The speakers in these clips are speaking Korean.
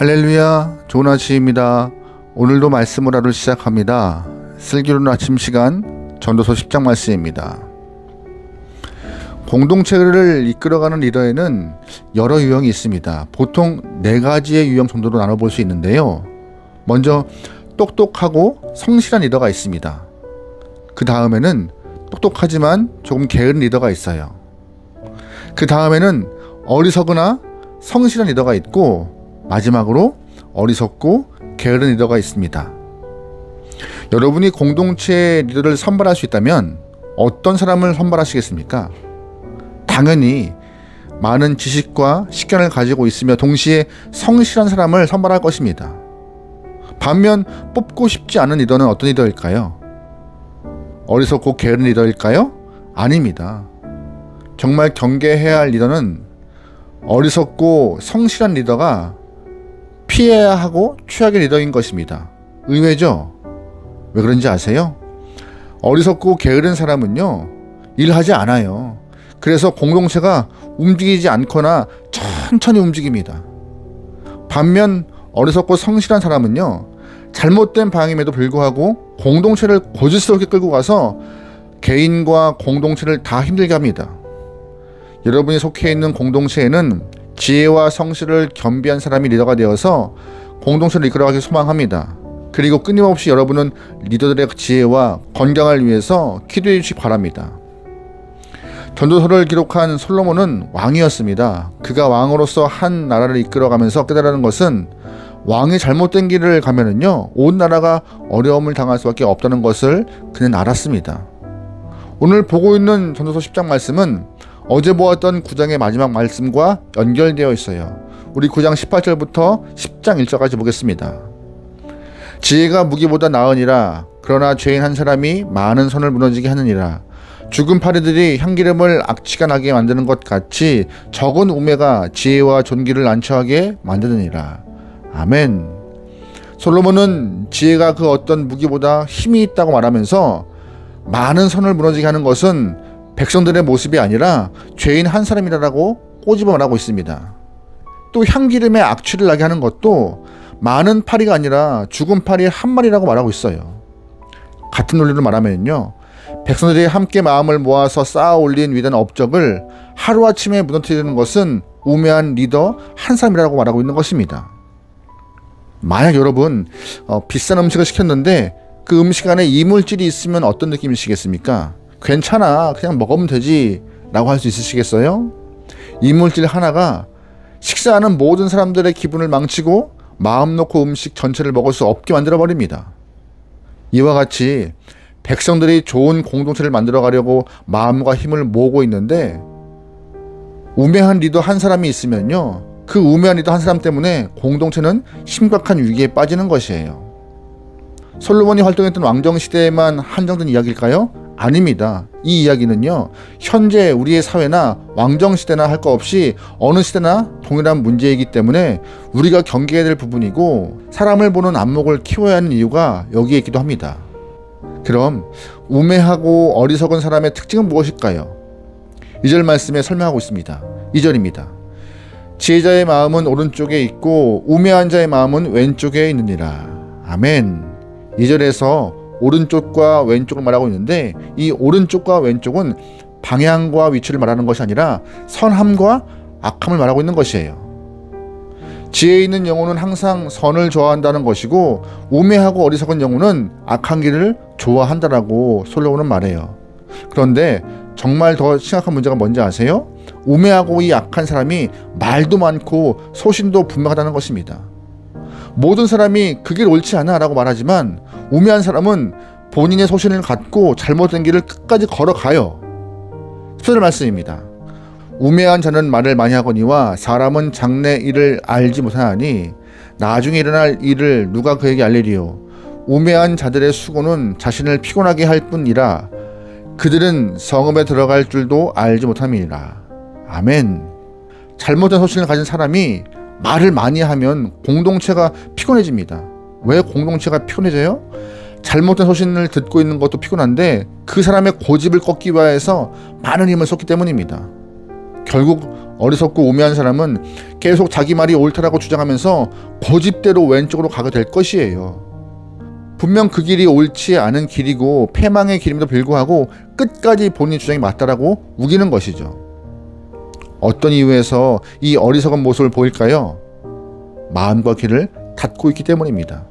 할렐루야, 좋은 아침입니다. 오늘도 말씀을 하루 시작합니다. 슬기로운 아침 시간 전도서 10장 말씀입니다. 공동체를 이끌어가는 리더에는 여러 유형이 있습니다. 보통 4가지의 유형 정도로 나눠볼 수 있는데요. 먼저 똑똑하고 성실한 리더가 있습니다. 그 다음에는 똑똑하지만 조금 게으른 리더가 있어요. 그 다음에는 어리석으나 성실한 리더가 있고, 마지막으로 어리석고 게으른 리더가 있습니다. 여러분이 공동체 리더를 선발할 수 있다면 어떤 사람을 선발하시겠습니까? 당연히 많은 지식과 식견을 가지고 있으며 동시에 성실한 사람을 선발할 것입니다. 반면 뽑고 싶지 않은 리더는 어떤 리더일까요? 어리석고 게으른 리더일까요? 아닙니다. 정말 경계해야 할 리더는 어리석고 성실한 리더가 피해야 하고 최악의 리더인 것입니다. 의외죠? 왜 그런지 아세요? 어리석고 게으른 사람은요, 일하지 않아요. 그래서 공동체가 움직이지 않거나 천천히 움직입니다. 반면 어리석고 성실한 사람은요, 잘못된 방향임에도 불구하고 공동체를 고질스럽게 끌고 가서 개인과 공동체를 다 힘들게 합니다. 여러분이 속해 있는 공동체에는 지혜와 성실을 겸비한 사람이 리더가 되어서 공동체를 이끌어가길 소망합니다. 그리고 끊임없이 여러분은 리더들의 지혜와 건강을 위해서 기도해 주시기 바랍니다. 전도서를 기록한 솔로몬은 왕이었습니다. 그가 왕으로서 한 나라를 이끌어가면서 깨달은 것은 왕이 잘못된 길을 가면은요, 온 나라가 어려움을 당할 수밖에 없다는 것을 그는 알았습니다. 오늘 보고 있는 전도서 10장 말씀은 어제 보았던 9장의 마지막 말씀과 연결되어 있어요. 우리 9장 18절부터 10장 1절까지 보겠습니다. 지혜가 무기보다 나으니라. 그러나 죄인 한 사람이 많은 선을 무너지게 하느니라. 죽은 파리들이 향기름을 악취가 나게 만드는 것 같이 적은 우매가 지혜와 존귀를 난처하게 만드느니라. 아멘. 솔로몬은 지혜가 그 어떤 무기보다 힘이 있다고 말하면서 많은 선을 무너지게 하는 것은 백성들의 모습이 아니라 죄인 한 사람이라고 꼬집어 말하고 있습니다. 또 향기름에 악취를 나게 하는 것도 많은 파리가 아니라 죽은 파리 한 마리라고 말하고 있어요. 같은 논리로 말하면요, 백성들이 함께 마음을 모아서 쌓아 올린 위대한 업적을 하루아침에 무너뜨리는 것은 우매한 리더 한 사람이라고 말하고 있는 것입니다. 만약 여러분 비싼 음식을 시켰는데 그 음식 안에 이물질이 있으면 어떤 느낌이시겠습니까? 괜찮아, 그냥 먹으면 되지 라고 할 수 있으시겠어요? 이물질 하나가 식사하는 모든 사람들의 기분을 망치고 마음 놓고 음식 전체를 먹을 수 없게 만들어 버립니다. 이와 같이 백성들이 좋은 공동체를 만들어 가려고 마음과 힘을 모으고 있는데 우매한 리더 한 사람이 있으면요, 그 우매한 리더 한 사람 때문에 공동체는 심각한 위기에 빠지는 것이에요. 솔로몬이 활동했던 왕정시대에만 한정된 이야기일까요? 아닙니다. 이 이야기는요, 현재 우리의 사회나 왕정시대나 할 거 없이 어느 시대나 동일한 문제이기 때문에 우리가 경계해야 될 부분이고, 사람을 보는 안목을 키워야 하는 이유가 여기에 있기도 합니다. 그럼 우매하고 어리석은 사람의 특징은 무엇일까요? 2절 말씀에 설명하고 있습니다. 2절입니다. 지혜자의 마음은 오른쪽에 있고 우매한 자의 마음은 왼쪽에 있느니라. 아멘. 2절에서 오른쪽과 왼쪽을 말하고 있는데, 이 오른쪽과 왼쪽은 방향과 위치를 말하는 것이 아니라 선함과 악함을 말하고 있는 것이에요. 지혜 있는 영혼은 항상 선을 좋아한다는 것이고, 우매하고 어리석은 영혼은 악한 길을 좋아한다라고 솔로몬은 말해요. 그런데 정말 더 심각한 문제가 뭔지 아세요? 우매하고 이 악한 사람이 말도 많고 소신도 분명하다는 것입니다. 모든 사람이 그 길 옳지 않아 라고 말하지만 우매한 사람은 본인의 소신을 갖고 잘못된 길을 끝까지 걸어가요. 10절 말씀입니다. 우매한 자는 말을 많이 하거니와 사람은 장래 일을 알지 못하나니 나중에 일어날 일을 누가 그에게 알리리요. 우매한 자들의 수고는 자신을 피곤하게 할 뿐이라 그들은 성읍에 들어갈 줄도 알지 못함이니라. 아멘. 잘못된 소신을 가진 사람이 말을 많이 하면 공동체가 피곤해집니다. 왜 공동체가 피곤해져요? 잘못된 소신을 듣고 있는 것도 피곤한데 그 사람의 고집을 꺾기 위해서 많은 힘을 쏟기 때문입니다. 결국 어리석고 우매한 사람은 계속 자기 말이 옳다라고 주장하면서 고집대로 왼쪽으로 가게 될 것이에요. 분명 그 길이 옳지 않은 길이고 패망의 길임에도 불구하고 끝까지 본인 주장이 맞다라고 우기는 것이죠. 어떤 이유에서 이 어리석은 모습을 보일까요? 마음과 귀를 닫고 있기 때문입니다.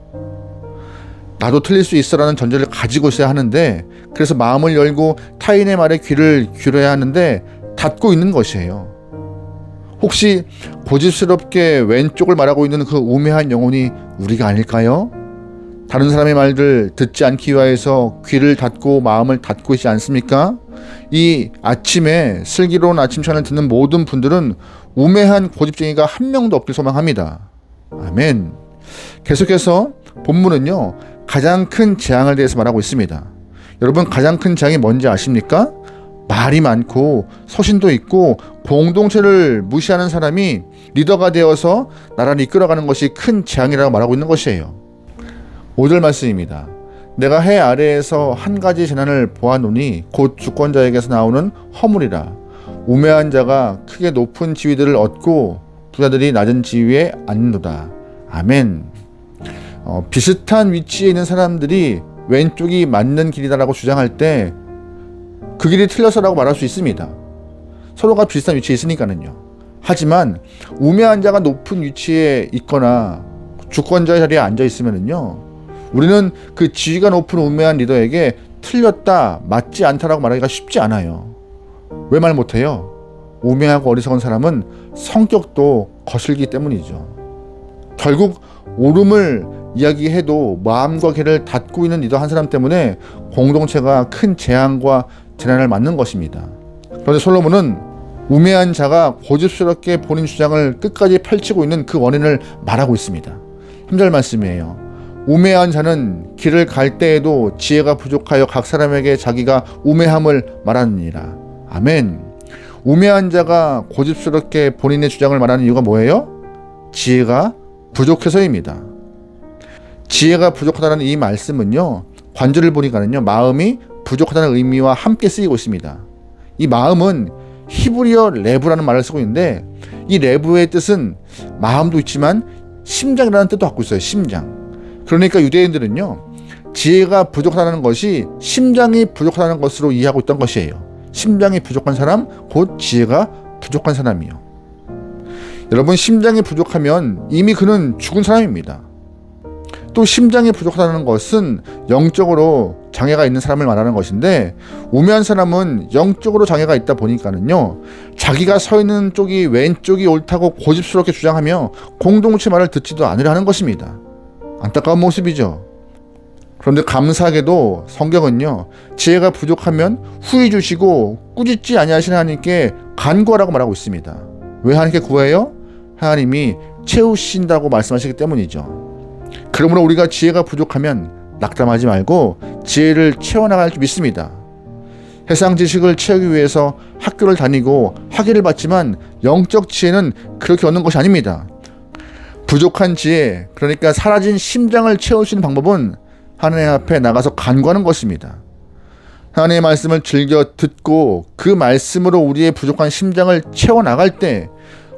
나도 틀릴 수 있어라는 전제를 가지고 있어야 하는데, 그래서 마음을 열고 타인의 말에 귀를 기울여야 하는데 닫고 있는 것이에요. 혹시 고집스럽게 왼쪽을 말하고 있는 그 우매한 영혼이 우리가 아닐까요? 다른 사람의 말들 듣지 않기 위해서 귀를 닫고 마음을 닫고 있지 않습니까? 이 아침에 슬기로운 아침 시간을 듣는 모든 분들은 우매한 고집쟁이가 한 명도 없길 소망합니다. 아멘. 계속해서 본문은요, 가장 큰 재앙을 대해서 말하고 있습니다. 여러분, 가장 큰 재앙이 뭔지 아십니까? 말이 많고 소신도 있고 공동체를 무시하는 사람이 리더가 되어서 나라를 이끌어가는 것이 큰 재앙이라고 말하고 있는 것이에요. 5절 말씀입니다. 내가 해 아래에서 한 가지 재난을 보아노니 곧 주권자에게서 나오는 허물이라. 우매한 자가 크게 높은 지위들을 얻고 부자들이 낮은 지위에 앉는도다. 아멘. 비슷한 위치에 있는 사람들이 왼쪽이 맞는 길이다라고 주장할 때 그 길이 틀려서라고 말할 수 있습니다. 서로가 비슷한 위치에 있으니까는요. 하지만 우매한 자가 높은 위치에 있거나 주권자의 자리에 앉아 있으면은요, 우리는 그 지위가 높은 우매한 리더에게 틀렸다, 맞지 않다라고 말하기가 쉽지 않아요. 왜 말 못해요? 우매하고 어리석은 사람은 성격도 거슬기 때문이죠. 결국 옳음을 이야기해도 마음과 귀를 닫고 있는 리더 한 사람 때문에 공동체가 큰 재앙과 재난을 맞는 것입니다. 그런데 솔로몬은 우매한 자가 고집스럽게 본인 주장을 끝까지 펼치고 있는 그 원인을 말하고 있습니다. 3절 말씀이에요. 우매한 자는 길을 갈 때에도 지혜가 부족하여 각 사람에게 자기가 우매함을 말하느니라. 아멘. 우매한 자가 고집스럽게 본인의 주장을 말하는 이유가 뭐예요? 지혜가 부족해서입니다. 지혜가 부족하다는 이 말씀은요, 관절을 보니까는요, 마음이 부족하다는 의미와 함께 쓰이고 있습니다. 이 마음은 히브리어 레브라는 말을 쓰고 있는데, 이 레브의 뜻은 마음도 있지만 심장이라는 뜻도 갖고 있어요. 심장. 그러니까 유대인들은요, 지혜가 부족하다는 것이 심장이 부족하다는 것으로 이해하고 있던 것이에요. 심장이 부족한 사람, 곧 지혜가 부족한 사람이요. 여러분, 심장이 부족하면 이미 그는 죽은 사람입니다. 또 심장이 부족하다는 것은 영적으로 장애가 있는 사람을 말하는 것인데, 우매한 사람은 영적으로 장애가 있다 보니까는요, 자기가 서 있는 쪽이 왼쪽이 옳다고 고집스럽게 주장하며 공동체 말을 듣지도 않으려 하는 것입니다. 안타까운 모습이죠. 그런데 감사하게도 성경은요, 지혜가 부족하면 후히 주시고 꾸짖지 아니하시는 하나님께 간구하라고 말하고 있습니다. 왜 하나님께 구해요? 하나님이 채우신다고 말씀하시기 때문이죠. 그러므로 우리가 지혜가 부족하면 낙담하지 말고 지혜를 채워나갈 줄 믿습니다. 세상 지식을 채우기 위해서 학교를 다니고 학위를 받지만 영적 지혜는 그렇게 얻는 것이 아닙니다. 부족한 지혜, 그러니까 사라진 심장을 채울 수 있는 방법은 하나님 앞에 나가서 간구하는 것입니다. 하나님의 말씀을 즐겨 듣고 그 말씀으로 우리의 부족한 심장을 채워나갈 때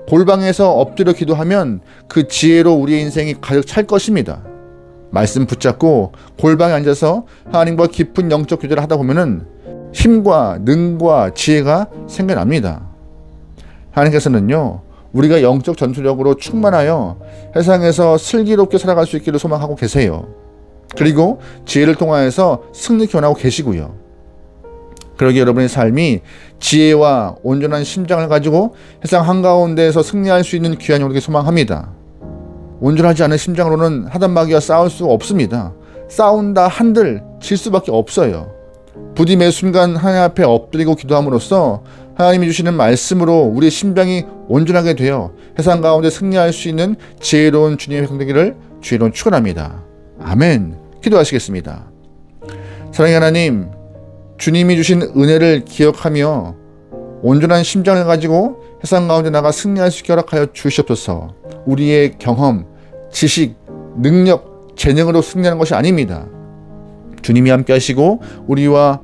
골방에서 엎드려 기도하면 그 지혜로 우리의 인생이 가득 찰 것입니다. 말씀 붙잡고 골방에 앉아서 하나님과 깊은 영적 교제를 하다 보면은 힘과 능과 지혜가 생겨납니다. 하나님께서는요, 우리가 영적 전투력으로 충만하여 세상에서 슬기롭게 살아갈 수 있기를 소망하고 계세요. 그리고 지혜를 통하여서 승리케 원하고 계시고요. 그러기에 여러분의 삶이 지혜와 온전한 심장을 가지고 세상 한가운데에서 승리할 수 있는 귀한 영혼에게 소망합니다. 온전하지 않은 심장으로는 하단마귀와 싸울 수 없습니다. 싸운다 한들 질 수밖에 없어요. 부디 매 순간 하나님 앞에 엎드리고 기도함으로써 하나님이 주시는 말씀으로 우리의 심장이 온전하게 되어 세상 가운데 승리할 수 있는 지혜로운 주님의 백성 되기를 주의로 축원합니다. 아멘. 기도하시겠습니다. 사랑의 하나님, 주님이 주신 은혜를 기억하며 온전한 심장을 가지고 세상 가운데 나가 승리할 수 있게 허락하여 주시옵소서. 우리의 경험, 지식, 능력, 재능으로 승리하는 것이 아닙니다. 주님이 함께 하시고 우리와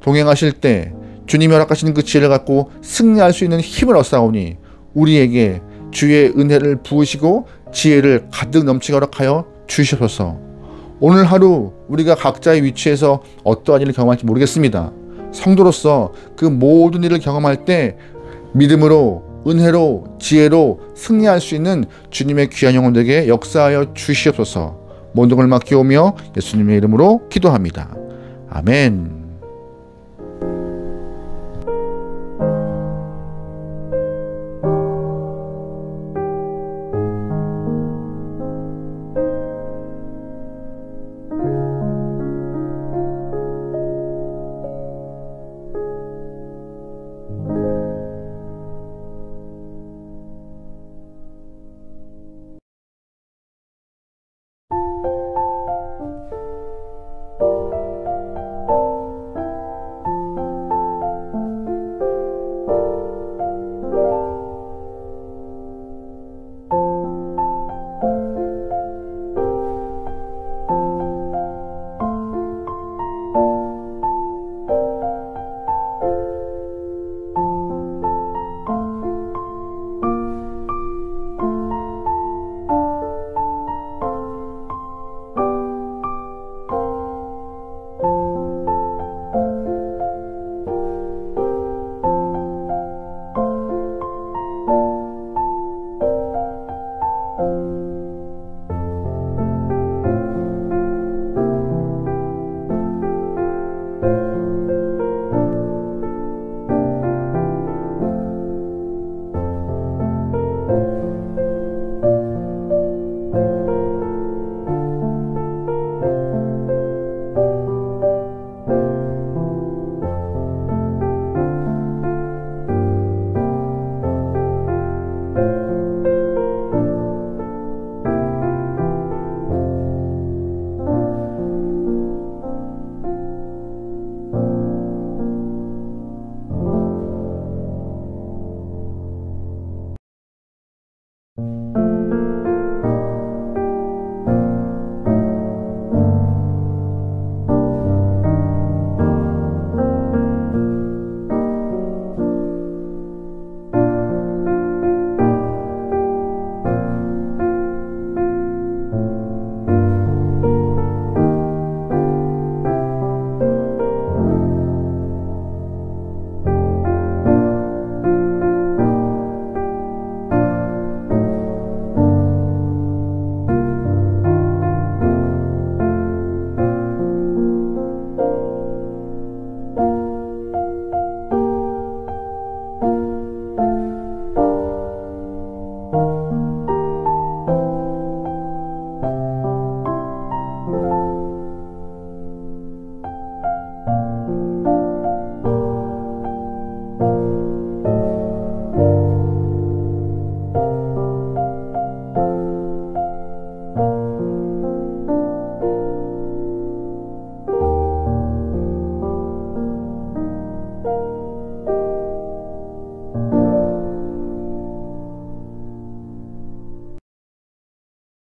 동행하실 때 주님이 허락하시는 그 지혜를 갖고 승리할 수 있는 힘을 얻사오니 우리에게 주의 은혜를 부으시고 지혜를 가득 넘치게 허락하여 주시옵소서. 오늘 하루 우리가 각자의 위치에서 어떠한 일을 경험할지 모르겠습니다. 성도로서 그 모든 일을 경험할 때 믿음으로, 은혜로, 지혜로 승리할 수 있는 주님의 귀한 영혼들에게 역사하여 주시옵소서. 모든 걸 맡기오며 예수님의 이름으로 기도합니다. 아멘.